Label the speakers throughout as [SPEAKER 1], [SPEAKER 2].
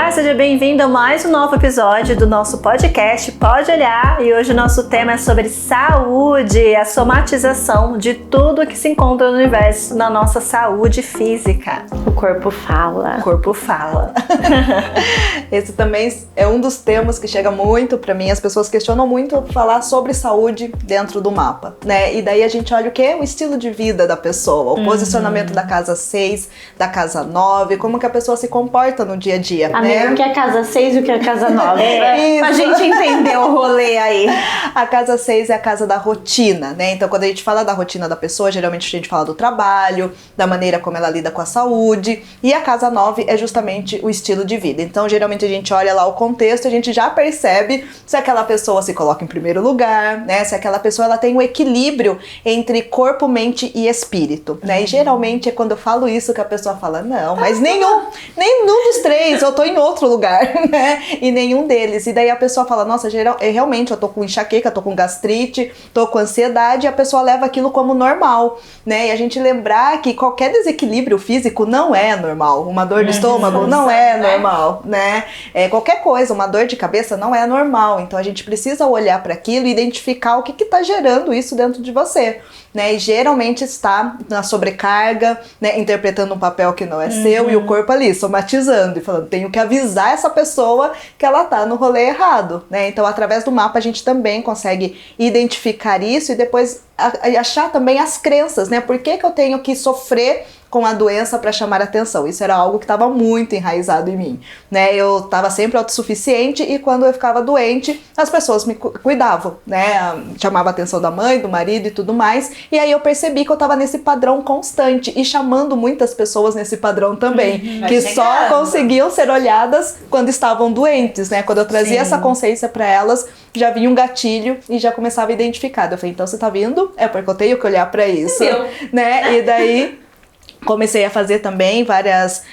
[SPEAKER 1] Olá, seja bem-vindo a mais um novo episódio do nosso podcast Pode Olhar, e hoje o nosso tema é sobre saúde, a somatização de tudo que se encontra no universo na nossa saúde física.
[SPEAKER 2] O corpo fala.
[SPEAKER 1] O corpo fala.
[SPEAKER 3] Esse também é um dos temas que chega muito para mim, as pessoas questionam muito falar sobre saúde dentro do mapa, né? E daí a gente olha o quê? O estilo de vida da pessoa, o posicionamento da casa 6, da casa 9, como que a pessoa se comporta no dia a dia,
[SPEAKER 2] Amiga,
[SPEAKER 3] né?
[SPEAKER 2] o que é casa 6 e o que é casa 9?
[SPEAKER 3] Pra
[SPEAKER 2] gente entender o rolê aí.
[SPEAKER 3] A casa 6 é a casa da rotina, né? Então, quando a gente fala da rotina da pessoa, geralmente a gente fala do trabalho, da maneira como ela lida com a saúde. E a casa 9 é justamente o estilo de vida. Então, geralmente a gente olha lá o contexto, a gente já percebe se aquela pessoa se coloca em primeiro lugar, né? Se aquela pessoa ela tem um equilíbrio entre corpo, mente e espírito, né? E geralmente é quando eu falo isso que a pessoa fala, não, mas nenhum dos três, eu tô em outro lugar, né? E nenhum deles. E daí a pessoa fala, nossa, realmente eu tô com enxaqueca, tô com gastrite, tô com ansiedade, e a pessoa leva aquilo como normal, né? E a gente lembrar que qualquer desequilíbrio físico não é normal. Uma dor de estômago não é normal, né? Qualquer coisa, uma dor de cabeça não é normal. Então a gente precisa olhar para aquilo e identificar o que tá gerando isso dentro de você, né? E geralmente está na sobrecarga, né? Interpretando um papel que não é seu, e o corpo ali somatizando e falando, tenho que avisar essa pessoa que ela tá no rolê errado, né? Então, através do mapa a gente também consegue identificar isso e depois achar também as crenças, né? Por que eu tenho que sofrer com a doença para chamar atenção? Isso era algo que estava muito enraizado em mim, né? Eu estava sempre autossuficiente e quando eu ficava doente, as pessoas me cuidavam, né? Chamava a atenção da mãe, do marido e tudo mais. E aí eu percebi que eu estava nesse padrão constante e chamando muitas pessoas nesse padrão também, que só conseguiam ser olhadas quando estavam doentes, né? Quando eu trazia essa consciência para elas, já vinha um gatilho e já começava a identificar. Eu falei, então você tá vindo? É porque eu tenho que olhar para isso, né? E daí comecei a fazer também várias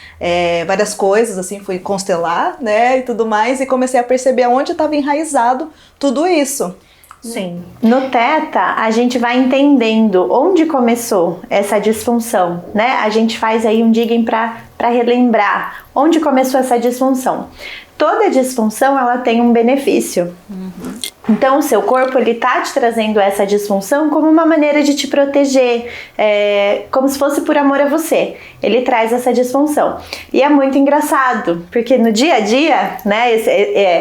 [SPEAKER 3] coisas, assim, fui constelar, né, e tudo mais, e comecei a perceber aonde estava enraizado tudo isso.
[SPEAKER 2] Sim. No Theta, a gente vai entendendo onde começou essa disfunção, né? A gente faz aí um digging para relembrar onde começou essa disfunção. Toda disfunção, ela tem um benefício. Então, o seu corpo, ele tá te trazendo essa disfunção como uma maneira de te proteger, como se fosse por amor a você. Ele traz essa disfunção. E é muito engraçado, porque no dia a dia, né,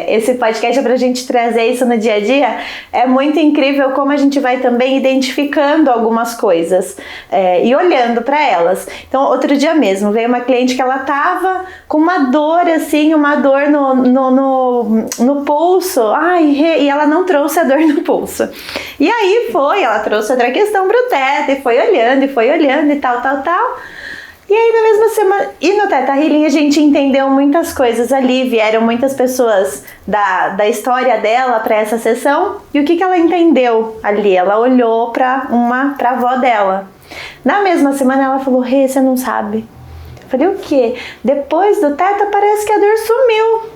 [SPEAKER 2] esse podcast é pra gente trazer isso no dia a dia, é muito incrível como a gente vai também identificando algumas coisas e olhando para elas. Então, outro dia mesmo, veio uma cliente que ela tava com uma dor, assim, uma dor no pulso, e ela não trouxe a dor no pulso. E aí ela trouxe outra questão pro Theta, e foi olhando e tal. E aí na mesma semana, e no Theta Healing a gente entendeu muitas coisas ali, vieram muitas pessoas da história dela para essa sessão, e o que ela entendeu ali? Ela olhou pra avó dela. Na mesma semana ela falou, Rê, você não sabe. Eu falei, o quê? Depois do Theta parece que a dor sumiu.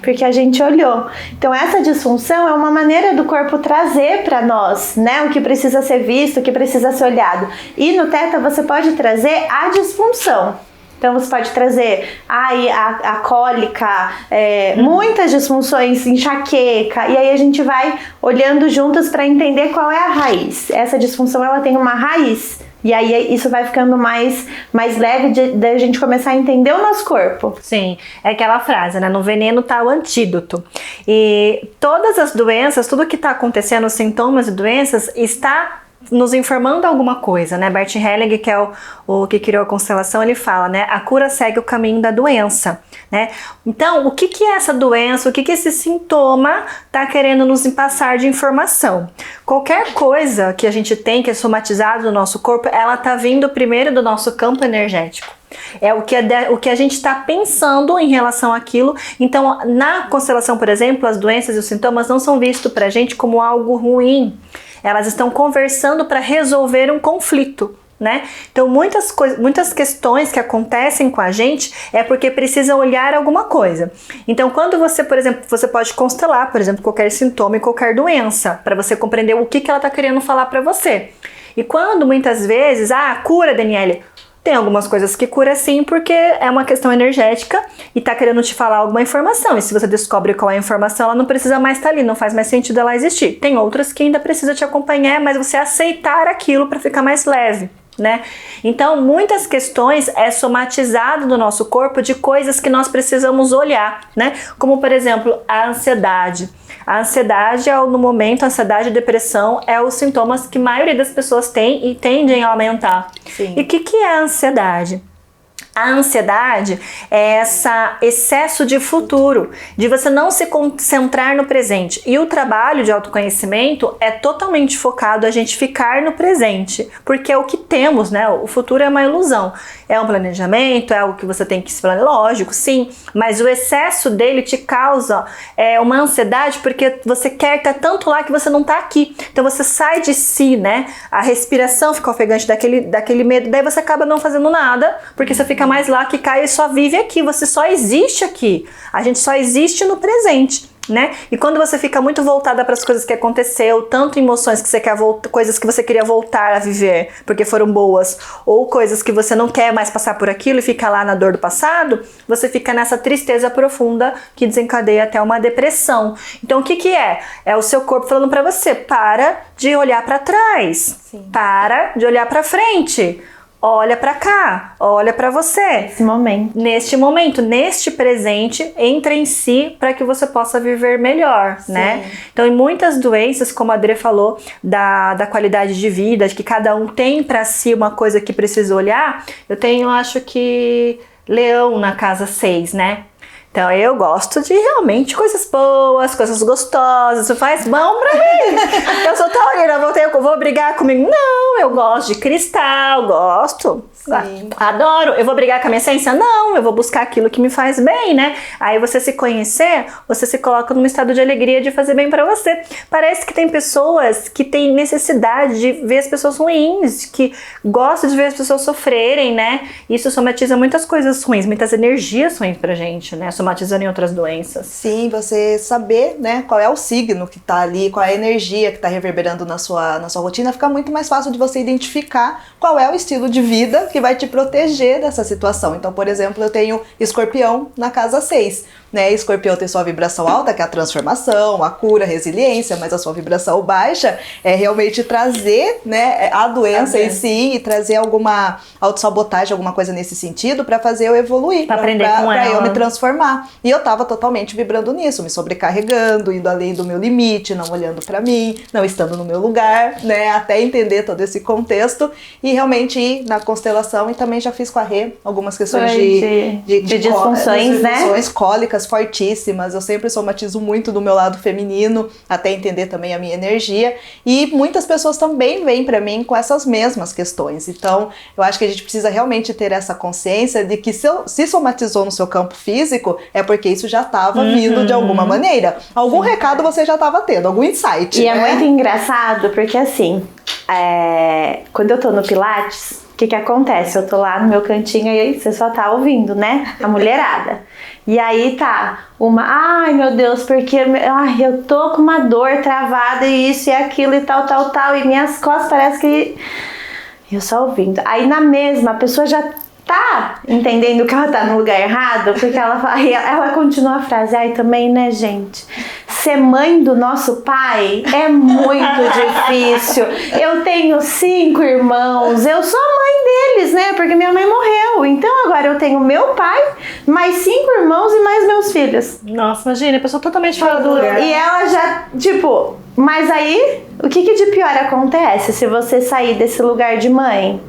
[SPEAKER 2] Porque a gente olhou. Então essa disfunção é uma maneira do corpo trazer para nós, né, o que precisa ser visto, o que precisa ser olhado. E no Theta você pode trazer a disfunção. Então você pode trazer a cólica, muitas disfunções, enxaqueca, e aí a gente vai olhando juntas para entender qual é a raiz. Essa disfunção ela tem uma raiz. E aí isso vai ficando mais leve de a gente começar a entender o nosso corpo.
[SPEAKER 1] Sim, é aquela frase, né? No veneno tá o antídoto. E todas as doenças, tudo que tá acontecendo, os sintomas de doenças, está nos informando alguma coisa, né? Bert Hellinger, que é o que criou a constelação, ele fala, né? A cura segue o caminho da doença, né? Então, o que é essa doença? O que esse sintoma tá querendo nos passar de informação? Qualquer coisa que a gente tem, que é somatizado no nosso corpo, ela tá vindo primeiro do nosso campo energético. É o que a gente está pensando em relação àquilo. Então, na constelação, por exemplo, as doenças e os sintomas não são vistos pra gente como algo ruim. Elas estão conversando para resolver um conflito, né? Então muitas questões que acontecem com a gente é porque precisa olhar alguma coisa. Então quando você, por exemplo, você pode constelar, por exemplo, qualquer sintoma e qualquer doença, para você compreender o que ela está querendo falar para você. E quando muitas vezes, cura, Daniele, Tem algumas coisas que cura sim, porque é uma questão energética e tá querendo te falar alguma informação. E se você descobre qual é a informação, ela não precisa mais estar ali, não faz mais sentido ela existir. Tem outras que ainda precisa te acompanhar, mas você aceitar aquilo para ficar mais leve, né? Então, muitas questões é somatizado no nosso corpo de coisas que nós precisamos olhar, né? Como, por exemplo, a ansiedade. A ansiedade no momento, a ansiedade e depressão é os sintomas que a maioria das pessoas tem e tendem a aumentar.
[SPEAKER 3] Sim.
[SPEAKER 1] E o que é a ansiedade? A ansiedade é esse excesso de futuro, de você não se concentrar no presente. E o trabalho de autoconhecimento é totalmente focado a gente ficar no presente, porque é o que temos, né? O futuro é uma ilusão. É um planejamento, é algo que você tem que se planejar, lógico, sim, mas o excesso dele te causa uma ansiedade, porque você quer estar tanto lá que você não está aqui. Então você sai de si, né? A respiração fica ofegante daquele medo, daí você acaba não fazendo nada, porque você fica mais lá que cai e só vive aqui, você só existe aqui. A gente só existe no presente, né? E quando você fica muito voltada para as coisas que aconteceu, tanto emoções que você quer coisas que você queria voltar a viver porque foram boas, ou coisas que você não quer mais passar por aquilo e fica lá na dor do passado, você fica nessa tristeza profunda que desencadeia até uma depressão. Então o que é? É o seu corpo falando para você, para de olhar para trás,
[SPEAKER 3] Sim.
[SPEAKER 1] Para de olhar para frente. Olha pra cá, olha pra você. Neste momento, neste presente, entra em si para que você possa viver melhor,
[SPEAKER 3] Sim.
[SPEAKER 1] né? Então, em muitas doenças, como a Adri falou, da qualidade de vida, de que cada um tem para si uma coisa que precisa olhar, eu tenho, acho que, Leão na casa 6, né? Então eu gosto de realmente coisas boas, coisas gostosas, isso faz bom pra mim. Eu sou taurina, eu vou brigar comigo? Não, eu gosto de cristal, gosto.
[SPEAKER 3] Sim.
[SPEAKER 1] Adoro. Eu vou brigar com a minha essência? Não, eu vou buscar aquilo que me faz bem, né? Aí você se conhecer, você se coloca num estado de alegria de fazer bem pra você. Parece que tem pessoas que têm necessidade de ver as pessoas ruins, que gostam de ver as pessoas sofrerem, né? Isso somatiza muitas coisas ruins, muitas energias ruins pra gente, né? Somatizando em outras doenças.
[SPEAKER 3] Sim, você saber, né, qual é o signo que tá ali, qual é a energia que tá reverberando na sua rotina, fica muito mais fácil de você identificar qual é o estilo de vida que vai te proteger dessa situação. Então, por exemplo, eu tenho Escorpião na casa 6, né? Escorpião tem sua vibração alta, que é a transformação, a cura, a resiliência, mas a sua vibração baixa é realmente trazer, né, a doença em si e trazer alguma autossabotagem, alguma coisa nesse sentido para fazer eu evoluir,
[SPEAKER 1] pra aprender com ela,
[SPEAKER 3] eu me transformar. E eu tava totalmente vibrando nisso, me sobrecarregando, indo além do meu limite, não olhando para mim, não estando no meu lugar, né? Até entender todo esse contexto e realmente ir na constelação. E também já fiz com a Rê algumas questões de
[SPEAKER 2] disfunções, né?
[SPEAKER 3] Disfunções cólicas fortíssimas. Eu sempre somatizo muito do meu lado feminino, até entender também a minha energia. E muitas pessoas também vêm para mim com essas mesmas questões. Então, eu acho que a gente precisa realmente ter essa consciência de que se somatizou no seu campo físico, é porque isso já estava vindo de alguma maneira. Algum recado você já estava tendo, algum insight.
[SPEAKER 2] E
[SPEAKER 3] né?
[SPEAKER 2] é muito engraçado, porque assim, quando eu tô no Pilates, o que acontece? Eu tô lá no meu cantinho e aí você só tá ouvindo, né? A mulherada. E aí tá ai meu Deus, porque eu tô com uma dor travada e isso e aquilo e tal, e minhas costas parece que... Eu só ouvindo. Aí na mesma, a pessoa já tá entendendo que ela tá no lugar errado, porque ela continua a frase, também, né, gente? Ser mãe do nosso pai é muito difícil. Eu tenho 5 irmãos, eu sou mãe deles, né? Porque minha mãe morreu. Então agora eu tenho meu pai, mais 5 irmãos e mais meus filhos.
[SPEAKER 1] Nossa, imagina, a pessoa totalmente fora do lugar.
[SPEAKER 2] E ela já, mas aí, o que de pior acontece se você sair desse lugar de mãe?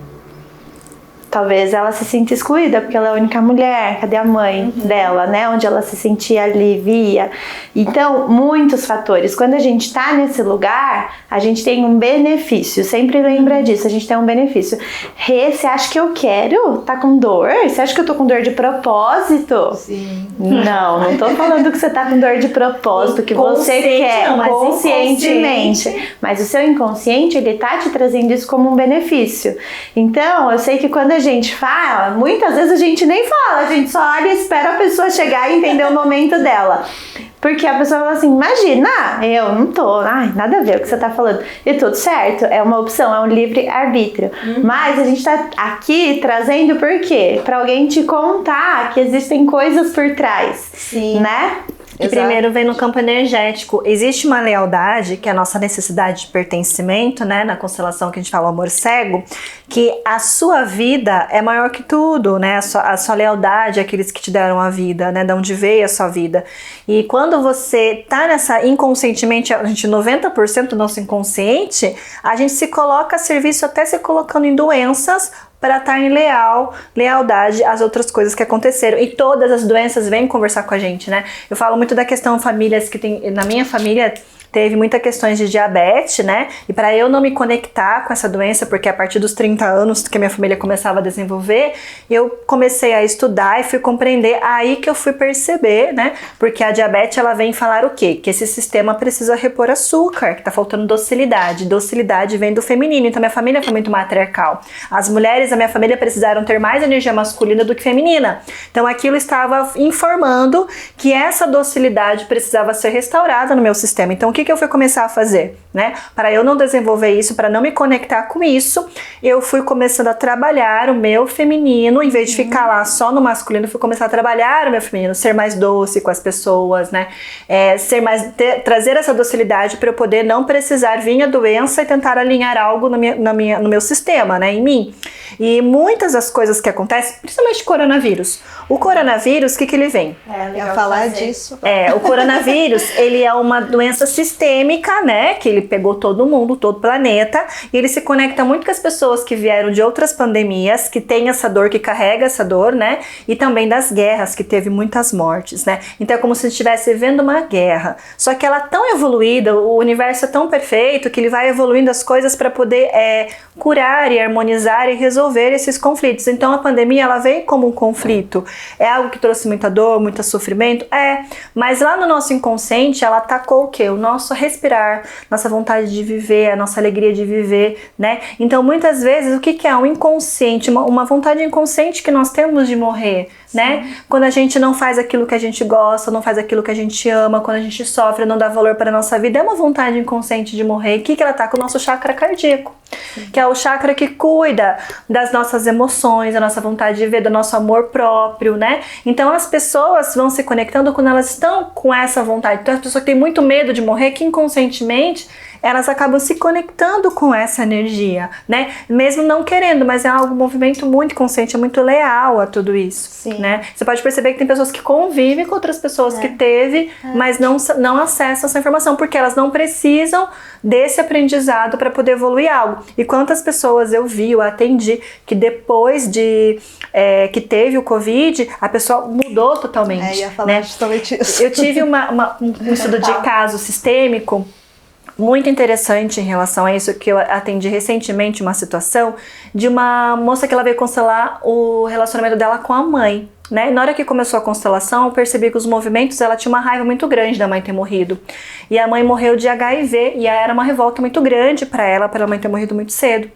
[SPEAKER 2] Talvez ela se sinta excluída, porque ela é a única mulher, cadê a mãe dela, né? Onde ela se sentia ali, via. Então, muitos fatores. Quando a gente tá nesse lugar, a gente tem um benefício. Sempre lembra disso, a gente tem um benefício. Rê, você acha que eu quero? Tá com dor? Você acha que eu tô com dor de propósito?
[SPEAKER 3] Sim.
[SPEAKER 2] Não tô falando que você tá com dor de propósito, que você quer conscientemente. Mas o seu inconsciente, ele tá te trazendo isso como um benefício. Então, eu sei que quando a gente fala, muitas vezes a gente nem fala, a gente só olha e espera a pessoa chegar e entender o momento dela. Porque a pessoa fala assim, imagina, eu não tô, ai, nada a ver o que você tá falando. E tudo certo, é uma opção, é um livre-arbítrio. Mas a gente tá aqui trazendo por quê? Pra alguém te contar que existem coisas por trás.
[SPEAKER 3] Sim.
[SPEAKER 2] Né?
[SPEAKER 1] Que primeiro vem no campo energético. Existe uma lealdade, que é a nossa necessidade de pertencimento, né? Na constelação que a gente fala, o amor cego, que a sua vida é maior que tudo, né? A sua lealdade àqueles que te deram a vida, né? De onde veio a sua vida. E quando você tá nessa inconscientemente, a gente 90% do nosso inconsciente, a gente se coloca a serviço até se colocando em doenças para estar em lealdade às outras coisas que aconteceram. E todas as doenças vêm conversar com a gente, né? Eu falo muito da questão famílias que tem... Na minha família teve muitas questões de diabetes, né? E para eu não me conectar com essa doença, porque a partir dos 30 anos que minha família começava a desenvolver, eu comecei a estudar e fui compreender, aí que eu fui perceber, né? Porque a diabetes, ela vem falar o quê? Que esse sistema precisa repor açúcar, que tá faltando docilidade. Docilidade vem do feminino, então minha família foi muito matriarcal. As mulheres da minha família precisaram ter mais energia masculina do que feminina. Então aquilo estava informando que essa docilidade precisava ser restaurada no meu sistema. Então o que eu fui começar a fazer, né? Para eu não desenvolver isso, para não me conectar com isso, eu fui começando a trabalhar o meu feminino, em vez de ficar lá só no masculino, eu fui começar a trabalhar o meu feminino, ser mais doce com as pessoas, né? Trazer essa docilidade para eu poder não precisar vir a doença e tentar alinhar algo no meu sistema, né? Em mim. E muitas das coisas que acontecem, principalmente o coronavírus. O coronavírus, o que ele vem?
[SPEAKER 3] Eu ia falar disso.
[SPEAKER 1] O coronavírus, ele é uma doença sistêmica, né? Que ele pegou todo mundo, todo o planeta. E ele se conecta muito com as pessoas que vieram de outras pandemias, que tem essa dor, que carrega essa dor, né? E também das guerras, que teve muitas mortes, né? Então é como se estivesse vendo uma guerra. Só que ela é tão evoluída, o universo é tão perfeito, que ele vai evoluindo as coisas para poder curar e harmonizar e resolver esses conflitos. Então a pandemia, ela veio como um conflito. É algo que trouxe muita dor, muito sofrimento? Mas lá no nosso inconsciente, ela atacou o quê? O nosso respirar, nossa vontade de viver, a nossa alegria de viver, né? Então muitas vezes, o que é um inconsciente? Uma vontade inconsciente que nós temos de morrer, né? Quando a gente não faz aquilo que a gente gosta, não faz aquilo que a gente ama, quando a gente sofre, não dá valor para a nossa vida, é uma vontade inconsciente de morrer. O que ela ataca? O nosso chakra cardíaco, que é o chakra que cuida das nossas emoções, da nossa vontade de viver, do nosso amor próprio, né? Então as pessoas vão se conectando quando elas estão com essa vontade. Então as pessoas que têm muito medo de morrer, que inconscientemente elas acabam se conectando com essa energia, né? Mesmo não querendo, mas é um movimento muito consciente, é muito leal a tudo isso.
[SPEAKER 2] Sim.
[SPEAKER 1] Né? Você pode perceber que tem pessoas que convivem com outras pessoas que teve, mas não acessam essa informação, porque elas não precisam desse aprendizado para poder evoluir algo. E quantas pessoas eu vi, eu atendi, que depois de que teve o Covid, a pessoa mudou totalmente.
[SPEAKER 3] Ia falar justamente isso.
[SPEAKER 1] Eu tive um estudo de caso sistêmico muito interessante em relação a isso, que eu atendi recentemente uma situação de uma moça que ela veio constelar o relacionamento dela com a mãe. Né? E na hora que começou a constelação, eu percebi que os movimentos, ela tinha uma raiva muito grande da mãe ter morrido. E a mãe morreu de HIV, e era uma revolta muito grande para a mãe ter morrido muito cedo.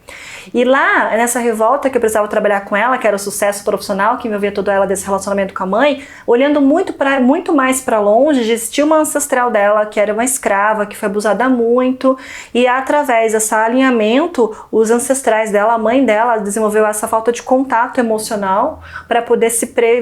[SPEAKER 1] E lá, nessa revolta que eu precisava trabalhar com ela, que era o sucesso profissional, que envolvia toda ela desse relacionamento com a mãe, olhando muito mais para longe, existia uma ancestral dela, que era uma escrava, que foi abusada muito, e através desse alinhamento, os ancestrais dela, a mãe dela, desenvolveu essa falta de contato emocional para poder se prevenir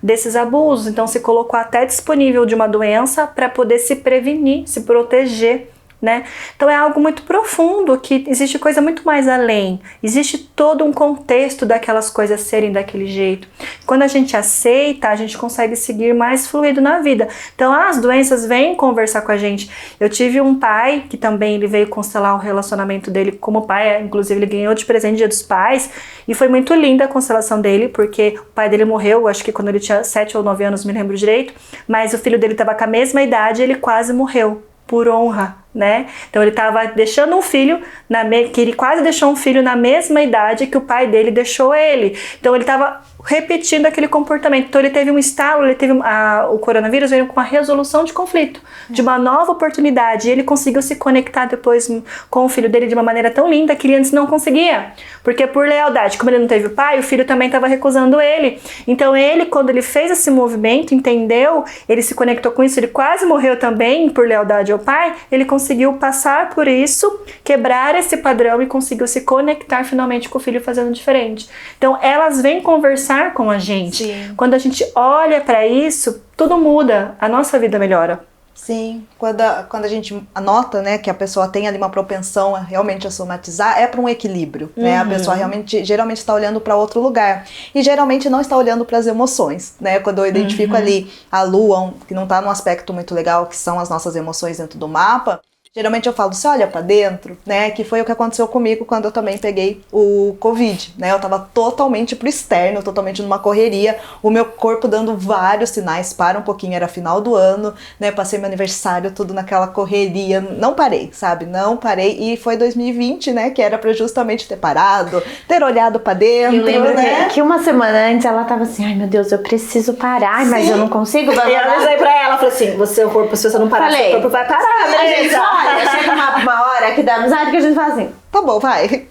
[SPEAKER 1] desses abusos. Então se colocou até disponível de uma doença para poder se prevenir, se proteger, né? Então é algo muito profundo, que existe coisa muito mais além, existe todo um contexto daquelas coisas serem daquele jeito. Quando a gente aceita, a gente consegue seguir mais fluido na vida. Então as doenças vêm conversar com a gente. Eu tive um pai que também ele veio constelar o relacionamento dele como pai, inclusive ele ganhou de presente Dia dos Pais, e foi muito linda a constelação dele, porque o pai dele morreu, acho que quando ele tinha 7 ou 9 anos, me lembro direito, mas o filho dele estava com a mesma idade e ele quase morreu por honra, né? Então ele estava deixando um filho, que ele quase deixou um filho na mesma idade que o pai dele deixou ele. Então ele estava repetindo aquele comportamento. Então ele teve um estalo, o coronavírus veio com uma resolução de conflito, de uma nova oportunidade. E ele conseguiu se conectar depois com o filho dele de uma maneira tão linda que ele antes não conseguia. Porque por lealdade, como ele não teve o pai, o filho também estava recusando ele. Então ele, quando ele fez esse movimento, entendeu, ele se conectou com isso, ele quase morreu também por lealdade ao pai, ele conseguiu passar por isso, quebrar esse padrão e conseguiu se conectar finalmente com o filho fazendo diferente. Então elas vêm conversar com a gente.
[SPEAKER 3] Sim.
[SPEAKER 1] Quando a gente olha para isso, tudo muda, a nossa vida melhora.
[SPEAKER 3] Sim, quando a gente anota, né, que a pessoa tem ali uma propensão realmente a somatizar, é para um equilíbrio, né? A pessoa geralmente está olhando para outro lugar e geralmente não está olhando para as emoções, né? Quando eu identifico ali a lua, que não está num aspecto muito legal, que são as nossas emoções dentro do mapa, geralmente eu falo, você olha pra dentro, né? Que foi o que aconteceu comigo quando eu também peguei o Covid, né? Eu tava totalmente pro externo, totalmente numa correria, o meu corpo dando vários sinais, para um pouquinho, era final do ano, né? Passei meu aniversário tudo naquela correria, não parei, sabe? Não parei, e foi 2020, né? Que era pra justamente ter parado, ter olhado pra dentro,
[SPEAKER 2] eu lembro,
[SPEAKER 3] né?
[SPEAKER 2] que uma semana antes ela tava assim, ai meu Deus, eu preciso parar, mas eu não consigo.
[SPEAKER 1] E eu avisei pra ela, falei assim, o corpo, se você não parar, seu corpo vai parar, beleza?
[SPEAKER 2] Chega uma hora que dá amizade que a gente fala assim,
[SPEAKER 3] Tá bom, vai.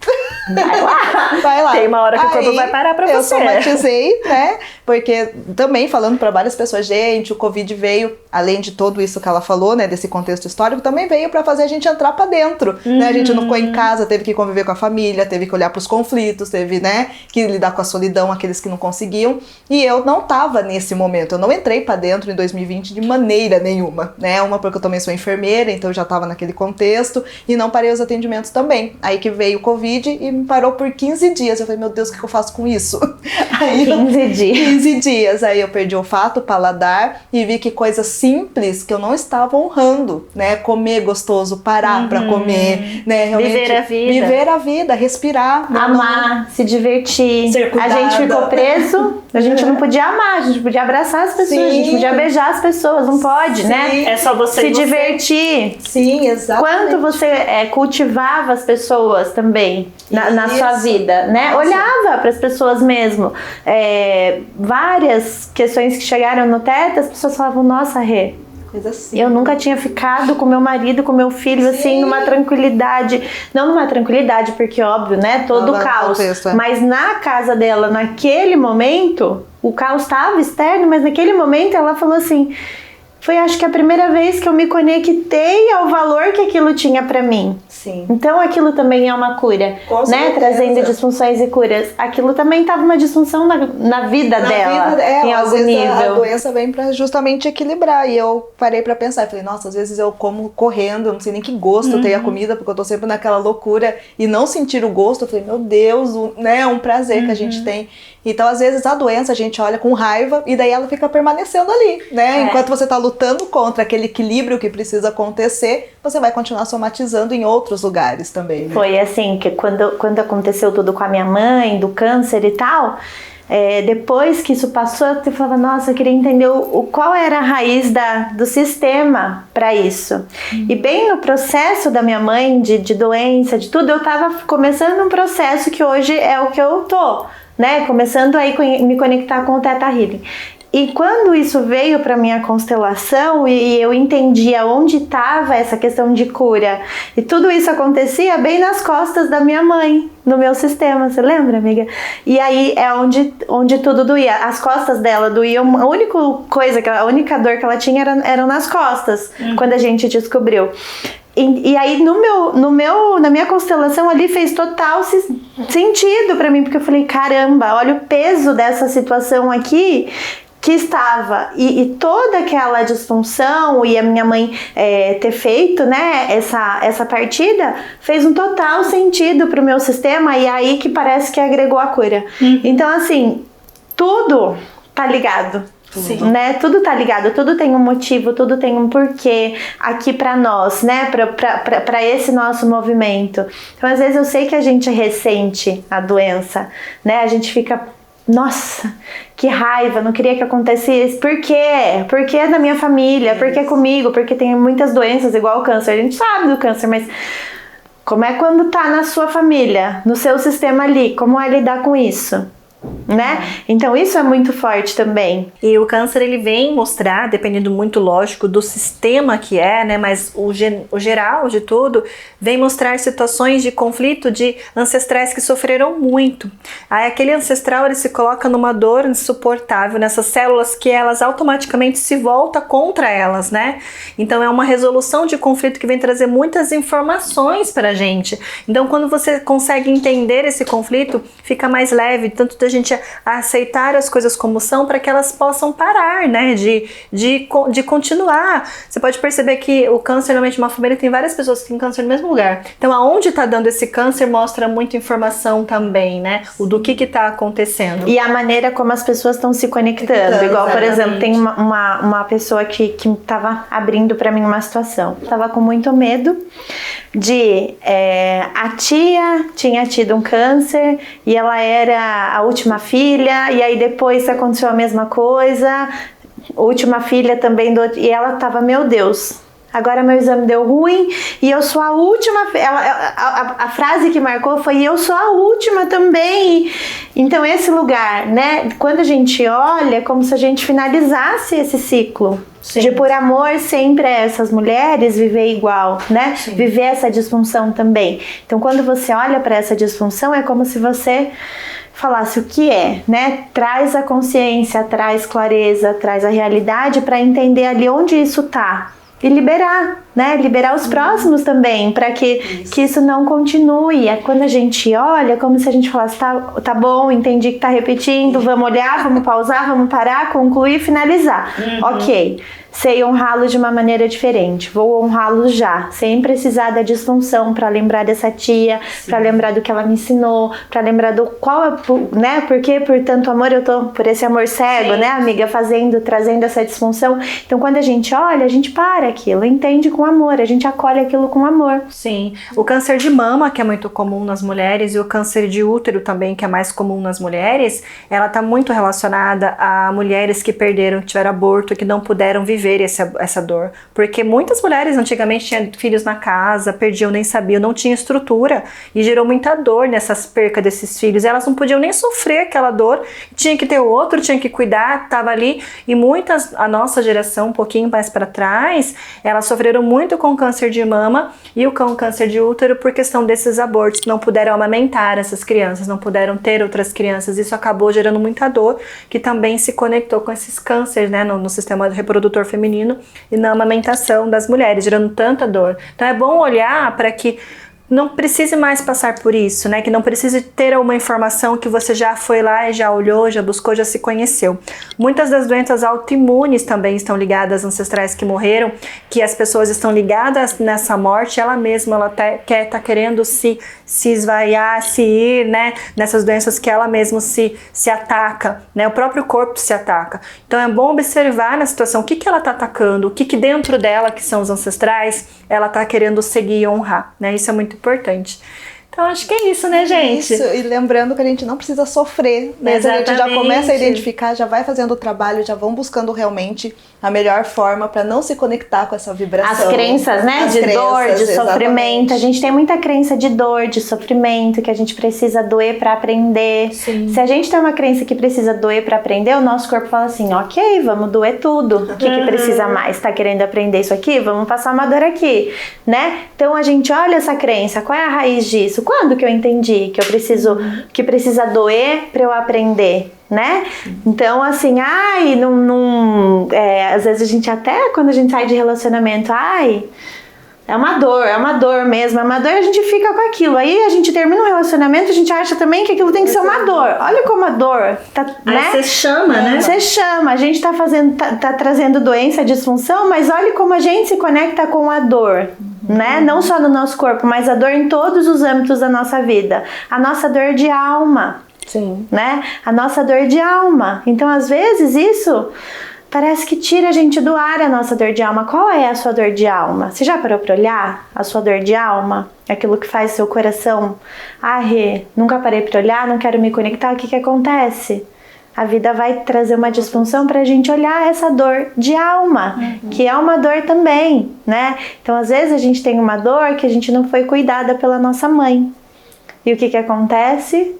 [SPEAKER 2] vai lá.
[SPEAKER 3] Vai lá.
[SPEAKER 1] Tem uma hora que o corpo vai parar pra
[SPEAKER 3] eu
[SPEAKER 1] você.
[SPEAKER 3] Eu somatizei, né? Porque também falando pra várias pessoas, gente, o Covid veio, além de tudo isso que ela falou, né, desse contexto histórico, também veio pra fazer a gente entrar pra dentro, né? A gente não ficou em casa, teve que conviver com a família, teve que olhar pros conflitos, teve, né, que lidar com a solidão, aqueles que não conseguiam. E eu não tava nesse momento, eu não entrei pra dentro em 2020 de maneira nenhuma, né? Uma porque eu também sou enfermeira, então eu já tava naquele contexto e não parei os atendimentos também. Aí que veio o Covid e me parou por 15 dias. Eu falei, meu Deus, o que eu faço com isso? Aí
[SPEAKER 2] 15 dias.
[SPEAKER 3] 15 dias. Aí eu perdi o olfato, o paladar e vi que coisas simples que eu não estava honrando, né? Comer gostoso, parar pra comer, né? Realmente
[SPEAKER 1] Viver a vida.
[SPEAKER 3] Viver a vida, respirar.
[SPEAKER 2] Amar, se divertir.
[SPEAKER 3] Ser
[SPEAKER 2] A
[SPEAKER 3] cuidada.
[SPEAKER 2] gente ficou preso, a gente não podia amar, a gente podia abraçar as pessoas,
[SPEAKER 3] Sim.
[SPEAKER 2] a gente podia beijar as pessoas, não pode, né?
[SPEAKER 1] É só você
[SPEAKER 2] Se
[SPEAKER 1] e você.
[SPEAKER 2] divertir.
[SPEAKER 3] Sim, exatamente.
[SPEAKER 2] Quanto você cultivava as pessoas também na
[SPEAKER 3] Isso.
[SPEAKER 2] sua vida, né?
[SPEAKER 3] Nossa.
[SPEAKER 2] Olhava para as pessoas mesmo. Várias questões que chegaram no teto, as pessoas falavam, nossa, Rê,
[SPEAKER 3] Coisa assim.
[SPEAKER 2] eu nunca tinha ficado com meu marido, com meu filho,
[SPEAKER 3] Sim.
[SPEAKER 2] assim, numa tranquilidade. Não numa tranquilidade, porque óbvio, né? Todo o
[SPEAKER 3] Tava no
[SPEAKER 2] caos.
[SPEAKER 3] contexto, é.
[SPEAKER 2] Mas na casa dela, naquele momento, o caos estava externo, mas naquele momento ela falou assim... Foi, acho que a primeira vez que eu me conectei ao valor que aquilo tinha pra mim.
[SPEAKER 3] Sim.
[SPEAKER 2] Então aquilo também é uma cura,
[SPEAKER 3] Com
[SPEAKER 2] né?
[SPEAKER 3] certeza.
[SPEAKER 2] Trazendo disfunções e curas. Aquilo também estava uma disfunção na vida dela, em
[SPEAKER 3] às
[SPEAKER 2] algum
[SPEAKER 3] vezes
[SPEAKER 2] nível.
[SPEAKER 3] a doença vem pra justamente equilibrar. E eu parei pra pensar, falei, nossa, às vezes eu como correndo, eu não sei nem que gosto tem a comida, porque eu tô sempre naquela loucura e não sentir o gosto. Eu falei, meu Deus, né? É um prazer que a gente tem. Então, às vezes, a doença a gente olha com raiva e daí ela fica permanecendo ali, né? Enquanto você tá lutando contra aquele equilíbrio que precisa acontecer, você vai continuar somatizando em outros lugares também, né?
[SPEAKER 2] Foi assim, que quando aconteceu tudo com a minha mãe, do câncer e tal, depois que isso passou, eu falava, nossa, eu queria entender qual era a raiz do sistema para isso. E bem no processo da minha mãe, de doença, de tudo, eu tava começando um processo que hoje é o que eu tô, né? Começando aí me conectar com o Theta Healing. E quando isso veio para minha constelação e eu entendi aonde estava essa questão de cura, e tudo isso acontecia bem nas costas da minha mãe, no meu sistema, você lembra, amiga? E aí é onde tudo doía. As costas dela doíam, a única dor que ela tinha eram nas costas, quando a gente descobriu. E aí na minha constelação ali fez total sentido pra mim, porque eu falei, caramba, olha o peso dessa situação aqui que estava, e toda aquela disfunção e a minha mãe ter feito, né, essa partida fez um total sentido pro meu sistema, e aí que parece que agregou a cura. Então assim, tudo tá ligado.
[SPEAKER 3] Sim.
[SPEAKER 2] Né? Tudo tá ligado, tudo tem um motivo, tudo tem um porquê aqui pra nós, né? Pra esse nosso movimento. Então, às vezes eu sei que a gente ressente a doença, né? A gente fica nossa, que raiva, não queria que acontecesse. Por quê? Por que na minha família? Por que comigo? Porque tem muitas doenças, igual o câncer. A gente sabe do câncer, mas como é quando tá na sua família, no seu sistema ali? Como é lidar com isso? Né? Então isso é muito forte também.
[SPEAKER 1] E o câncer, ele vem mostrar, dependendo muito, lógico, do sistema que é, né? Mas o geral de tudo vem mostrar situações de conflito de ancestrais que sofreram muito. Aí aquele ancestral, ele se coloca numa dor insuportável nessas células, que elas automaticamente se voltam contra elas, né? Então é uma resolução de conflito que vem trazer muitas informações pra gente. Então quando você consegue entender esse conflito, fica mais leve, tanto da gente aceitar as coisas como são, para que elas possam parar, né, de continuar. Você pode perceber que o câncer, normalmente, uma família tem várias pessoas que têm câncer no mesmo lugar. Então, aonde está dando esse câncer mostra muita informação também, né, o do que está acontecendo.
[SPEAKER 2] E a maneira como as pessoas estão se conectando. Igual, por exemplo, tem uma pessoa que estava abrindo para mim uma situação. Estava com muito medo de... a tia tinha tido um câncer e ela era a última filha, e aí depois aconteceu a mesma coisa, última filha também, e ela tava, meu Deus, agora meu exame deu ruim e eu sou a última. A frase que marcou foi: eu sou a última também. Então esse lugar, né, quando a gente olha, é como se a gente finalizasse esse ciclo. Sim. De por amor sempre a essas mulheres viver igual, né? Sim. Viver essa disfunção também. Então quando você olha para essa disfunção, é como se você falasse o que é, né? Traz a consciência, traz clareza, traz a realidade para entender ali onde isso tá. E liberar, né? Liberar os próximos também, para que isso não continue. É quando a gente olha, como se a gente falasse: tá bom, entendi que tá repetindo, vamos olhar, vamos pausar, vamos parar, concluir, finalizar. Ok, sei honrá-lo de uma maneira diferente, vou honrá-lo já, sem precisar da disfunção, para lembrar dessa tia, para lembrar do que ela me ensinou, para lembrar do qual, né? Porque por tanto amor eu tô, por esse amor cego, né, amiga, trazendo essa disfunção. Então quando a gente olha, a gente para aquilo, entende com amor, a gente acolhe aquilo com amor.
[SPEAKER 1] Sim, o câncer de mama, que é muito comum nas mulheres, e o câncer de útero também, que é mais comum nas mulheres, ela tá muito relacionada a mulheres que perderam, que tiveram aborto, que não puderam viver essa dor, porque muitas mulheres antigamente tinham filhos na casa, perdiam, nem sabiam, não tinha estrutura, e gerou muita dor nessas percas desses filhos. Elas não podiam nem sofrer aquela dor, tinha que ter outro, tinha que cuidar, tava ali. E muitas, a nossa geração, um pouquinho mais para trás, elas sofreram muito com câncer de mama e com câncer de útero por questão desses abortos, não puderam amamentar essas crianças, não puderam ter outras crianças. Isso acabou gerando muita dor, que também se conectou com esses cânceres, né, no sistema reprodutor feminino e na amamentação das mulheres, gerando tanta dor. Então é bom olhar para que não precise mais passar por isso, né? Que não precise ter uma informação que você já foi lá e já olhou, já buscou, já se conheceu. Muitas das doenças autoimunes também estão ligadas às ancestrais que morreram, que as pessoas estão ligadas nessa morte, ela mesma, ela tá querendo se esvaiar, se ir, né? Nessas doenças que ela mesma se ataca, né? O próprio corpo se ataca. Então é bom observar na situação o que ela tá atacando, o que dentro dela, que são os ancestrais, ela tá querendo seguir e honrar, né? Isso é muito importante. Então acho que é isso, né, gente?
[SPEAKER 3] Isso, e lembrando que a gente não precisa sofrer, né? A gente já começa a identificar, já vai fazendo o trabalho, já vão buscando realmente a melhor forma para não se conectar com essa vibração.
[SPEAKER 2] As crenças, né? De dor, de sofrimento. A gente tem muita crença de dor, de sofrimento, que a gente precisa doer para aprender. Sim. Se a gente tem uma crença que precisa doer para aprender, o nosso corpo fala assim: ok, vamos doer tudo. O que precisa mais? Tá querendo aprender isso aqui? Vamos passar uma dor aqui, né? Então a gente olha essa crença, qual é a raiz disso? Quando que eu entendi que eu preciso, que precisa doer para eu aprender, né? Então, assim, às vezes a gente até, quando a gente sai de relacionamento, é uma dor mesmo, é uma dor, e a gente fica com aquilo. Aí a gente termina um relacionamento, a gente acha também que aquilo tem que ser uma dor. Olha como a dor tá, né?
[SPEAKER 1] Você chama, né?
[SPEAKER 2] Você chama, a gente tá trazendo doença, disfunção, mas olha como a gente se conecta com a dor, né? Não só no nosso corpo, mas a dor em todos os âmbitos da nossa vida. A nossa dor de alma.
[SPEAKER 1] Sim.
[SPEAKER 2] Né? A nossa dor de alma. Então, às vezes, isso parece que tira a gente do ar a nossa dor de alma. Qual é a sua dor de alma? Você já parou para olhar a sua dor de alma? Aquilo que faz seu coração, Rê, nunca parei para olhar, não quero me conectar, o que acontece? A vida vai trazer uma disfunção para a gente olhar essa dor de alma, que é uma dor também, né? Então, às vezes a gente tem uma dor que a gente não foi cuidada pela nossa mãe. E o que acontece?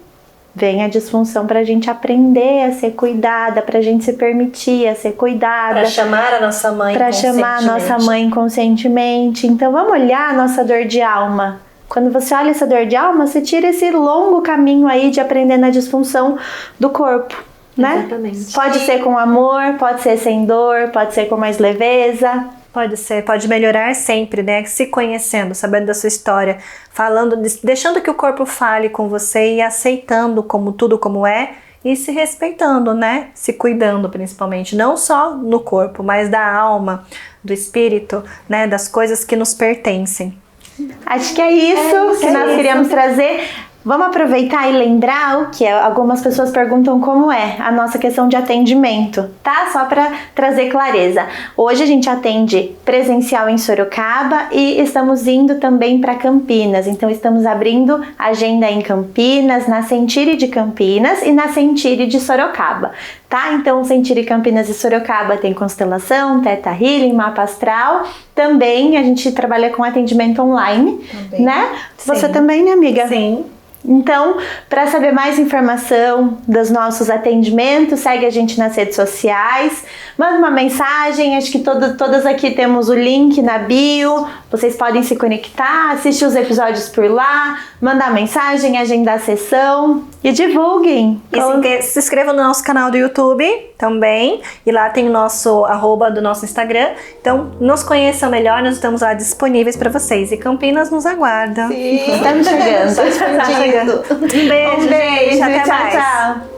[SPEAKER 2] Vem a disfunção para a gente aprender a ser cuidada, para a gente se permitir a ser cuidada.
[SPEAKER 1] Para chamar a nossa mãe
[SPEAKER 2] Para chamar a nossa mãe conscientemente. Então, vamos olhar a nossa dor de alma. Quando você olha essa dor de alma, você tira esse longo caminho aí de aprender na disfunção do corpo, né?
[SPEAKER 1] Exatamente.
[SPEAKER 2] Pode ser com amor, pode ser sem dor, pode ser com mais leveza.
[SPEAKER 1] Pode ser, pode melhorar sempre, né? Se conhecendo, sabendo da sua história, falando, deixando que o corpo fale com você e aceitando como tudo como é e se respeitando, né? Se cuidando principalmente, não só no corpo, mas da alma, do espírito, né? Das coisas que nos pertencem.
[SPEAKER 2] Acho que é isso que nós queríamos trazer. Vamos aproveitar e lembrar o que algumas pessoas perguntam como é a nossa questão de atendimento, tá? Só para trazer clareza. Hoje a gente atende presencial em Sorocaba e estamos indo também para Campinas. Então estamos abrindo agenda em Campinas, na Sentire de Campinas e na Sentire de Sorocaba, tá? Então Sentire Campinas e Sorocaba tem constelação, Theta Healing, mapa astral. Também a gente trabalha com atendimento online, né?
[SPEAKER 1] Sim.
[SPEAKER 2] Você também, né, amiga?
[SPEAKER 1] Sim.
[SPEAKER 2] Então, para saber mais informação dos nossos atendimentos, segue a gente nas redes sociais, manda uma mensagem, acho que todas aqui temos o link na bio, vocês podem se conectar, assistir os episódios por lá, mandar mensagem, agendar a sessão e divulguem.
[SPEAKER 1] E se inscrevam no nosso canal do YouTube também, e lá tem o nosso @, do nosso Instagram, então nos conheçam melhor, nós estamos lá disponíveis para vocês, e Campinas nos aguarda.
[SPEAKER 3] Sim.
[SPEAKER 2] Estamos chegando.
[SPEAKER 3] Só expandindo.
[SPEAKER 1] Um beijo,
[SPEAKER 2] Um beijo,
[SPEAKER 1] gente, até
[SPEAKER 2] tchau,
[SPEAKER 1] mais.
[SPEAKER 2] tchau.